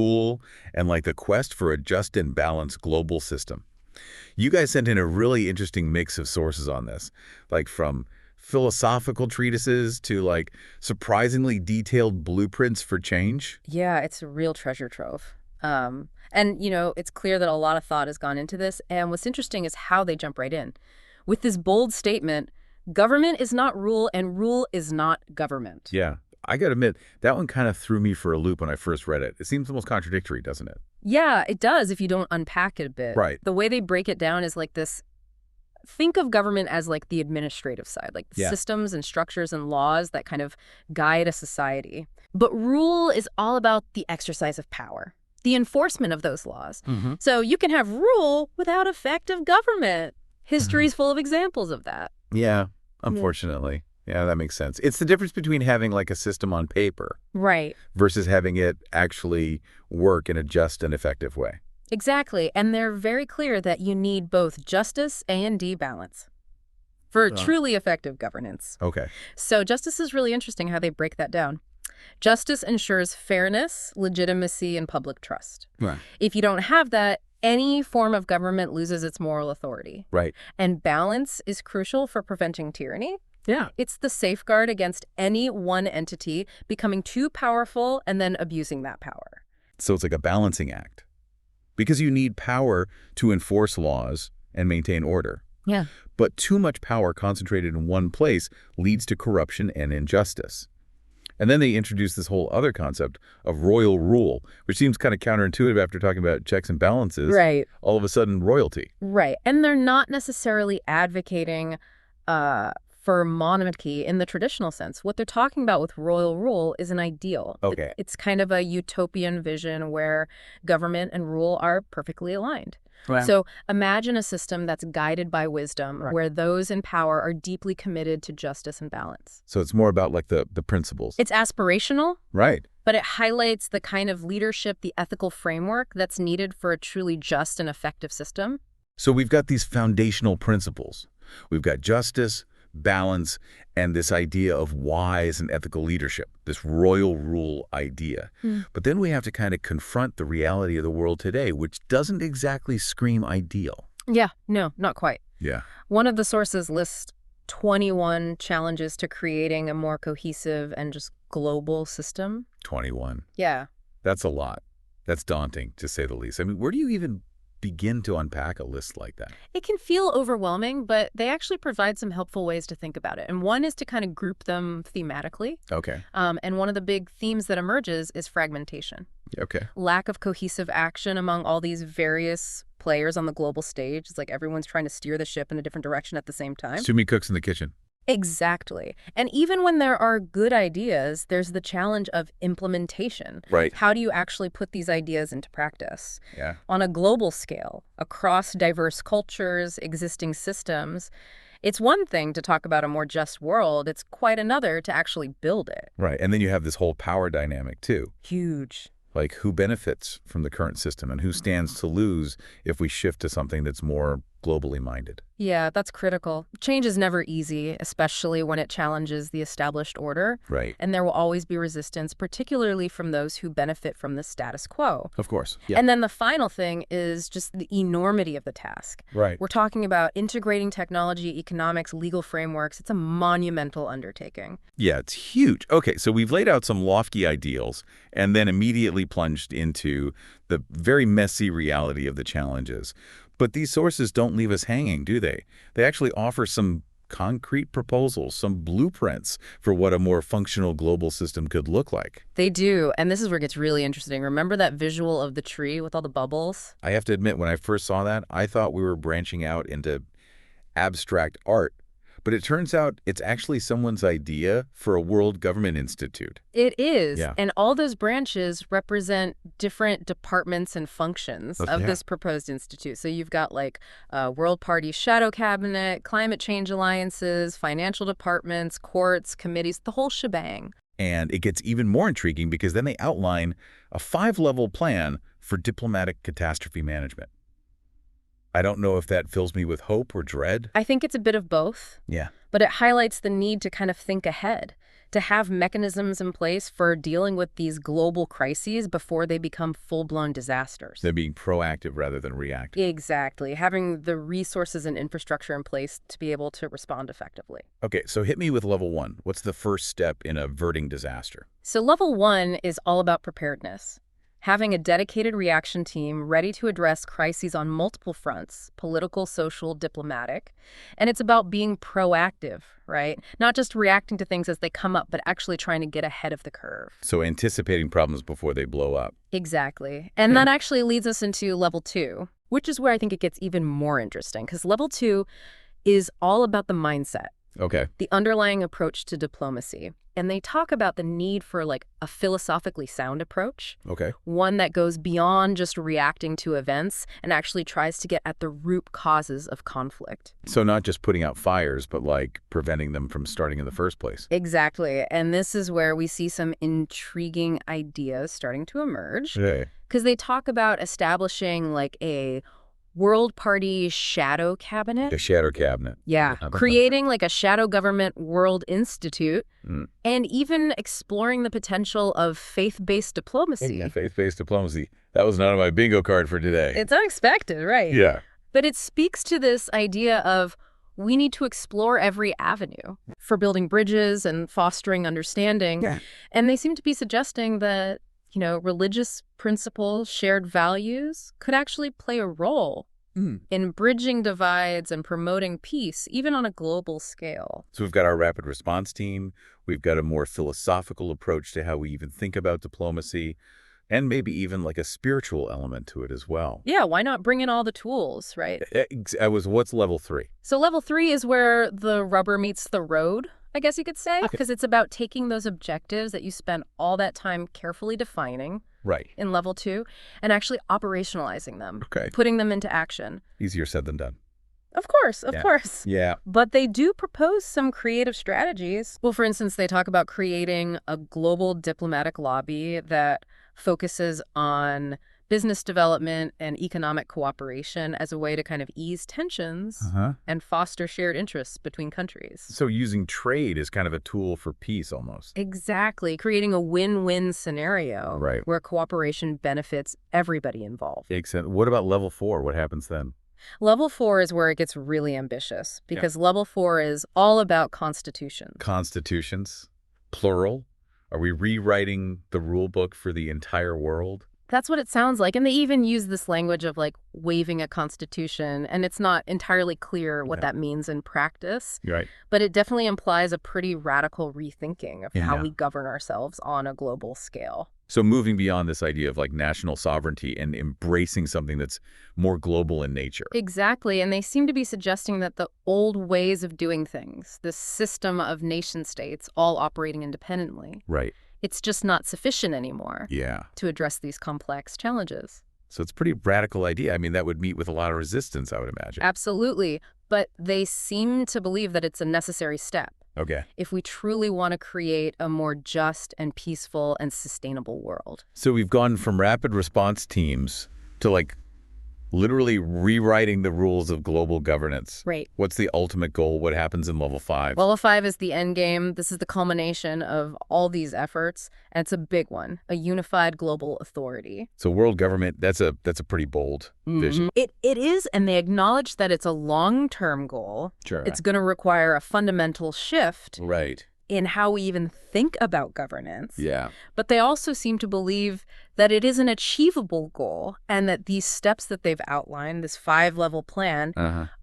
Rule and like the quest for a just and balanced global system. You guys sent in a really interesting mix of sources on this, like from philosophical treatises to like surprisingly detailed blueprints for change. Yeah, it's a real treasure trove. And it's clear that a lot of thought has gone into this. And what's interesting is how they jump right in. With this bold statement, government is not rule and rule is not government. Yeah, I gotta admit, that one kind of threw me for a loop when I first read it. It seems almost contradictory, doesn't it? Yeah, it does if you don't unpack it a bit. Right. The way they break it down is like this. Think of government as like the administrative side, like the Yeah. systems and structures and laws that kind of guide a society. But rule is all about the exercise of power, the enforcement of those laws. So you can have rule without effective government. History's full of examples of that. Yeah, unfortunately. Yeah, that makes sense. It's the difference between having like a system on paper Right. versus having it actually work in a just and effective way. Exactly. And they're very clear that you need both justice and balance for truly effective governance. Okay. So justice is really interesting how they break that down. Justice ensures fairness, legitimacy, and public trust. Right. If you don't have that, any form of government loses its moral authority. Right. And balance is crucial for preventing tyranny. Yeah. It's the safeguard against any one entity becoming too powerful and then abusing that power. So it's like a balancing act. Because you need power to enforce laws and maintain order. Yeah. But too much power concentrated in one place leads to corruption and injustice. And then they introduce this whole other concept of royal rule, which seems kind of counterintuitive after talking about checks and balances. Right. All of a sudden, royalty. Right. And they're not necessarily advocating for monarchy in the traditional sense. What they're talking about with royal rule is an ideal. Okay. It's kind of a utopian vision where government and rule are perfectly aligned. Wow. So imagine a system that's guided by wisdom, Right. where those in power are deeply committed to justice and balance. So it's more about like the principles. It's aspirational, Right. but it highlights the kind of leadership, the ethical framework that's needed for a truly just and effective system. So we've got these foundational principles. We've got justice, balance, and this idea of wise and ethical leadership, this royal rule idea. But then we have to kind of confront the reality of the world today, which doesn't exactly scream ideal. Yeah, no, not quite. Yeah. One of the sources lists 21 challenges to creating a more cohesive and just global system. 21. Yeah. That's a lot. That's daunting, to say the least. I mean, where do you even begin to unpack a list like that? It can feel overwhelming, but they actually provide some helpful ways to think about it. And one is to kind of group them thematically. Okay. And one of the big themes that emerges is fragmentation. Okay. Lack of cohesive action among all these various players on the global stage. It's like everyone's trying to steer the ship in a different direction at the same time. Too many cooks in the kitchen. Exactly. And even when there are good ideas, there's the challenge of implementation. Right. How do you actually put these ideas into practice? Yeah. On a global scale, across diverse cultures, existing systems, it's one thing to talk about a more just world. It's quite another to actually build it. Right. And then you have this whole power dynamic, too. Huge. Like who benefits from the current system and who stands to lose if we shift to something that's more globally minded. Yeah, that's critical. Change is never easy, especially when it challenges the established order. Right. And there will always be resistance, particularly from those who benefit from the status quo. Of course. Yeah. And then the final thing is just the enormity of the task. Right. We're talking about integrating technology, economics, legal frameworks. It's a monumental undertaking. Yeah, it's huge. Okay, so we've laid out some lofty ideals and then immediately plunged into the very messy reality of the challenges. But these sources don't leave us hanging, do they? They actually offer some concrete proposals, some blueprints for what a more functional global system could look like. They do, and this is where it gets really interesting. Remember that visual of the tree with all the bubbles? I have to admit, when I first saw that, I thought we were branching out into abstract art. But it turns out it's actually someone's idea for a World Government Institute. It is, Yeah. and all those branches represent different departments and functions of Yeah. this proposed institute. So you've got like World Party Shadow Cabinet, climate change alliances, financial departments, courts, committees, the whole shebang. And it gets even more intriguing because then they outline a 5-level plan for diplomatic catastrophe management. I don't know if that fills me with hope or dread. I think it's a bit of both, Yeah. but it highlights the need to kind of think ahead, to have mechanisms in place for dealing with these global crises before they become full-blown disasters. They're being proactive rather than reactive. Exactly. Having the resources and infrastructure in place to be able to respond effectively. Okay, so hit me with level 1. What's the first step in averting disaster? So level 1 is all about preparedness. Having a dedicated reaction team ready to address crises on multiple fronts, political, social, diplomatic. And it's about being proactive, right? Not just reacting to things as they come up, but actually trying to get ahead of the curve. So anticipating problems before they blow up. Exactly. And that actually leads us into level 2, which is where I think it gets even more interesting, because level 2 is all about the mindset. Okay. The underlying approach to diplomacy. And they talk about the need for like a philosophically sound approach. Okay. One that goes beyond just reacting to events and actually tries to get at the root causes of conflict. So not just putting out fires, but like preventing them from starting in the first place. Exactly. And this is where we see some intriguing ideas starting to emerge. Yeah. Because they talk about establishing like a World Party shadow cabinet. The shadow cabinet. Yeah, creating like a shadow government world institute, and even exploring the potential of faith-based diplomacy. Yeah, faith-based diplomacy. That was not on my bingo card for today. It's unexpected, right? Yeah. But it speaks to this idea of we need to explore every avenue for building bridges and fostering understanding. Yeah. And they seem to be suggesting that, religious principles, shared values could actually play a role in bridging divides and promoting peace, even on a global scale. So we've got our rapid response team. We've got a more philosophical approach to how we even think about diplomacy, and maybe even like a spiritual element to it as well. Yeah, why not bring in all the tools, right? What's level 3? So level 3 is where the rubber meets the road, I guess you could say, because it's about taking those objectives that you spent all that time carefully defining in level 2 and actually operationalizing them, putting them into action. Easier said than done. Of course, of course. Yeah. But they do propose some creative strategies. Well, for instance, they talk about creating a global diplomatic lobby that focuses on business development and economic cooperation as a way to kind of ease tensions and foster shared interests between countries. So using trade is kind of a tool for peace almost. Exactly. Creating a win-win scenario where cooperation benefits everybody involved. Excellent. What about level 4? What happens then? Level 4 is where it gets really ambitious because level 4 is all about constitutions. Constitutions? Plural? Are we rewriting the rule book for the entire world? That's what it sounds like. And they even use this language of like waiving a constitution. And it's not entirely clear what that means in practice. Right. But it definitely implies a pretty radical rethinking of how we govern ourselves on a global scale. So moving beyond this idea of like national sovereignty and embracing something that's more global in nature. Exactly. And they seem to be suggesting that the old ways of doing things, this system of nation states all operating independently. Right. It's just not sufficient anymore to address these complex challenges. So it's a pretty radical idea. I mean, that would meet with a lot of resistance, I would imagine. Absolutely. But they seem to believe that it's a necessary step. Okay. If we truly want to create a more just and peaceful and sustainable world. So we've gone from rapid response teams to like literally rewriting the rules of global governance. Right. What's the ultimate goal? What happens in level 5? Level 5 is the end game. This is the culmination of all these efforts, and it's a big one, a unified global authority. So world government, that's a pretty bold vision. It is, and they acknowledge that it's a long-term goal. Sure. It's going to require a fundamental shift Right. in how we even think about governance. Yeah. But they also seem to believe that it is an achievable goal and that these steps that they've outlined, this 5-level plan,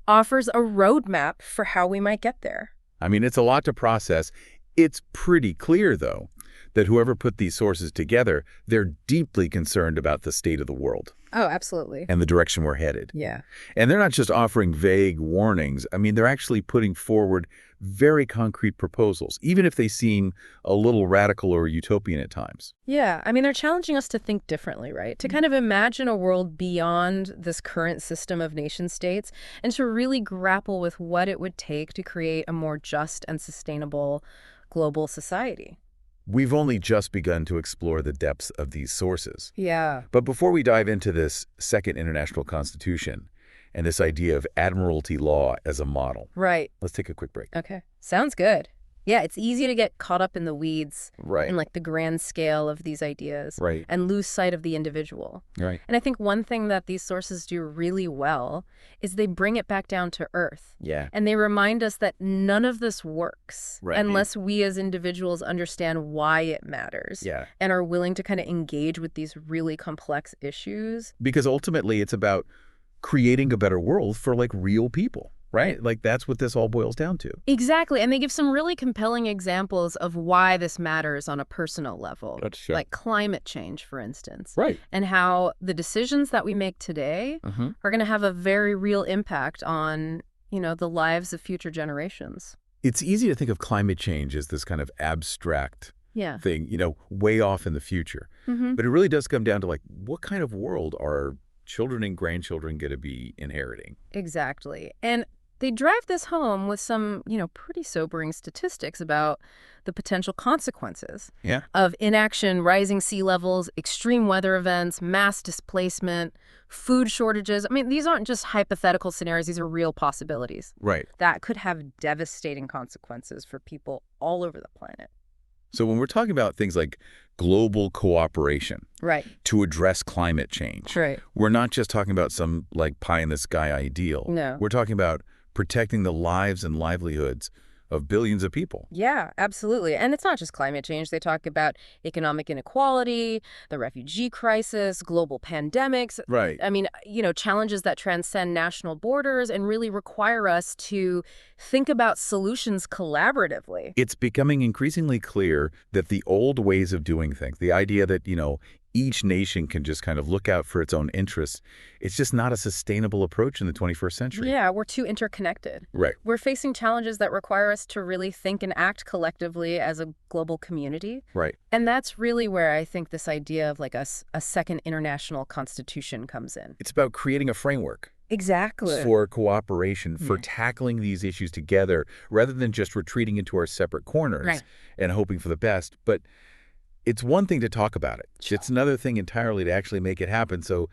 offers a roadmap for how we might get there. I mean, it's a lot to process. It's pretty clear, though, that whoever put these sources together, they're deeply concerned about the state of the world. Oh, absolutely. And the direction we're headed. Yeah. And they're not just offering vague warnings. I mean, they're actually putting forward very concrete proposals, even if they seem a little radical or utopian at times. Yeah. I mean, they're challenging us to think differently, right? To kind of imagine a world beyond this current system of nation states and to really grapple with what it would take to create a more just and sustainable global society. We've only just begun to explore the depths of these sources. Yeah. But before we dive into this second international constitution and this idea of admiralty law as a model, Right. let's take a quick break. Okay. Sounds good. Yeah, it's easy to get caught up in the weeds Right. and like the grand scale of these ideas Right. and lose sight of the individual. Right. And I think one thing that these sources do really well is they bring it back down to earth. Yeah. And they remind us that none of this works Right. unless we as individuals understand why it matters Yeah. and are willing to kind of engage with these really complex issues. Because ultimately it's about creating a better world for like real people, right? Like that's what this all boils down to. Exactly. And they give some really compelling examples of why this matters on a personal level. That's true. Like climate change, for instance. Right. And how the decisions that we make today are going to have a very real impact on, the lives of future generations. It's easy to think of climate change as this kind of abstract Yeah. thing, way off in the future. But it really does come down to like, what kind of world are children and grandchildren going to be inheriting? Exactly. And they drive this home with some, pretty sobering statistics about the potential consequences of inaction, rising sea levels, extreme weather events, mass displacement, food shortages. I mean, these aren't just hypothetical scenarios. These are real possibilities. Right. That could have devastating consequences for people all over the planet. So when we're talking about things like global cooperation Right. to address climate change, Right. we're not just talking about some like pie-in-the-sky ideal. No. We're talking about protecting the lives and livelihoods of billions of people. Yeah, absolutely. And it's not just climate change. They talk about economic inequality, the refugee crisis, global pandemics. Right. I mean, challenges that transcend national borders and really require us to think about solutions collaboratively. It's becoming increasingly clear that the old ways of doing things, the idea that, each nation can just kind of look out for its own interests, it's just not a sustainable approach in the 21st century. Yeah, we're too interconnected. Right. We're facing challenges that require us to really think and act collectively as a global community. Right. And that's really where I think this idea of like a second international constitution comes in. It's about creating a framework Exactly. for cooperation, for tackling these issues together, rather than just retreating into our separate corners and hoping for the best. But it's one thing to talk about it. It's another thing entirely to actually make it happen. So,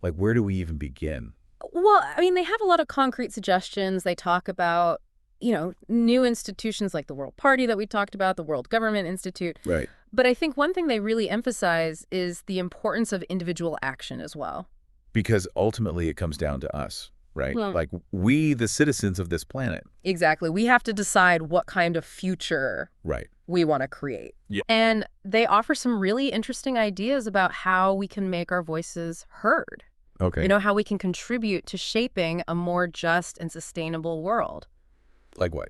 like, where do we even begin? Well, I mean, they have a lot of concrete suggestions. They talk about, new institutions like the World Party that we talked about, the World Government Institute. Right. But I think one thing they really emphasize is the importance of individual action as well. Because ultimately it comes down to us, right? Well, like we, the citizens of this planet. Exactly. We have to decide what kind of future Right. we want to create. Yeah. And they offer some really interesting ideas about how we can make our voices heard. Okay. How we can contribute to shaping a more just and sustainable world. Like what?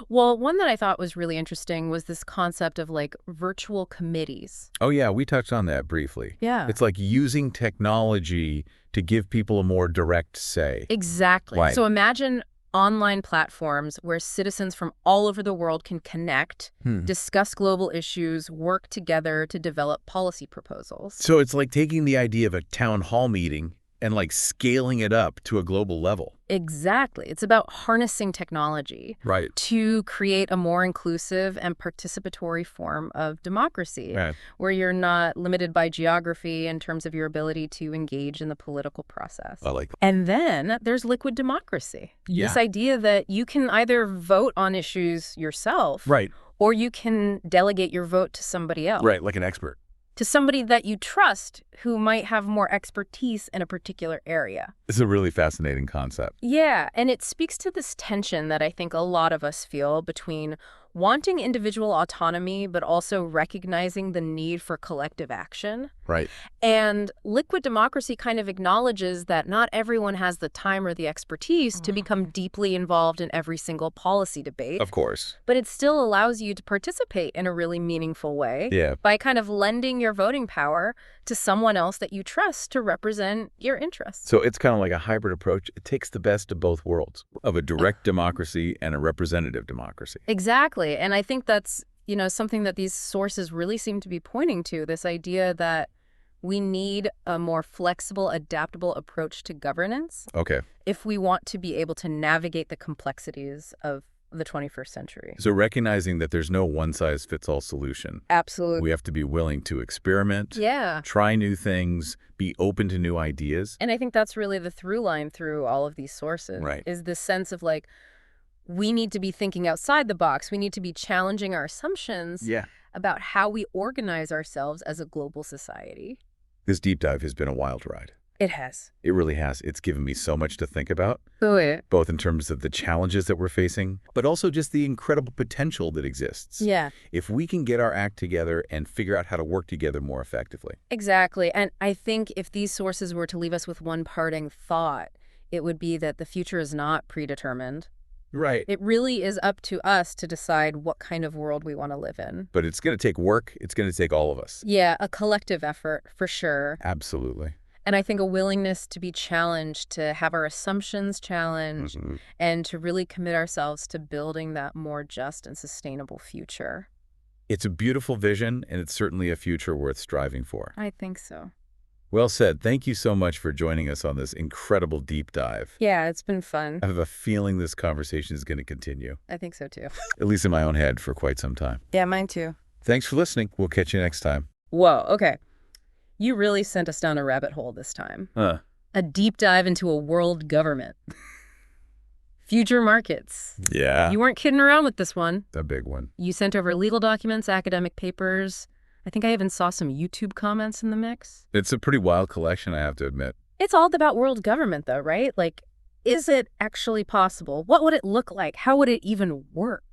Well, one that I thought was really interesting was this concept of like virtual committees. Oh, yeah. We touched on that briefly. Yeah. It's like using technology to give people a more direct say. Exactly. Right. So imagine online platforms where citizens from all over the world can connect, discuss global issues, work together to develop policy proposals. So it's like taking the idea of a town hall meeting and like scaling it up to a global level. Exactly. It's about harnessing technology Right. to create a more inclusive and participatory form of democracy, Right. where you're not limited by geography in terms of your ability to engage in the political process. I like that. And then there's liquid democracy. Yeah. This idea that you can either vote on issues yourself, Right. or you can delegate your vote to somebody else. Right. Like an expert. To somebody that you trust who might have more expertise in a particular area. It's a really fascinating concept. Yeah, and it speaks to this tension that I think a lot of us feel between wanting individual autonomy, but also recognizing the need for collective action. Right. And liquid democracy kind of acknowledges that not everyone has the time or the expertise to become deeply involved in every single policy debate. Of course. But it still allows you to participate in a really meaningful way Yeah. by kind of lending your voting power to someone else that you trust to represent your interests. So it's kind of like a hybrid approach. It takes the best of both worlds, of a direct democracy and a representative democracy. Exactly. And I think that's, something that these sources really seem to be pointing to, this idea that we need a more flexible, adaptable approach to governance Okay. if we want to be able to navigate the complexities of the 21st century. So recognizing that there's no one-size-fits-all solution. Absolutely. We have to be willing to experiment, Yeah. try new things, be open to new ideas. And I think that's really the through line through all of these sources. Right. Is this sense of like, we need to be thinking outside the box. We need to be challenging our assumptions Yeah. about how we organize ourselves as a global society. This deep dive has been a wild ride. It has. It really has. It's given me so much to think about, Oh, yeah. both in terms of the challenges that we're facing, but also just the incredible potential that exists. Yeah, If we can get our act together and figure out how to work together more effectively. exactly. And I think if these sources were to leave us with one parting thought, it would be that the future is not predetermined. Right. It really is up to us to decide what kind of world we want to live in. But it's going to take work. It's going to take all of us. Yeah, a collective effort, for sure. Absolutely. And I think a willingness to be challenged, to have our assumptions challenged, and to really commit ourselves to building that more just and sustainable future. It's a beautiful vision, and it's certainly a future worth striving for. I think so. Well said. Thank you so much for joining us on this incredible deep dive. Yeah, it's been fun. I have a feeling this conversation is going to continue, I think so too. at least in my own head, for quite some time. Yeah, mine too. Thanks for listening. We'll catch you next time. Whoa, okay. You really sent us down a rabbit hole this time. Huh. A deep dive into a world government. Future markets. Yeah. You weren't kidding around with this one. A big one. You sent over legal documents, academic papers. I think I even saw some YouTube comments in the mix. It's a pretty wild collection, I have to admit. It's all about world government, though, right? Like, is it actually possible? What would it look like? How would it even work?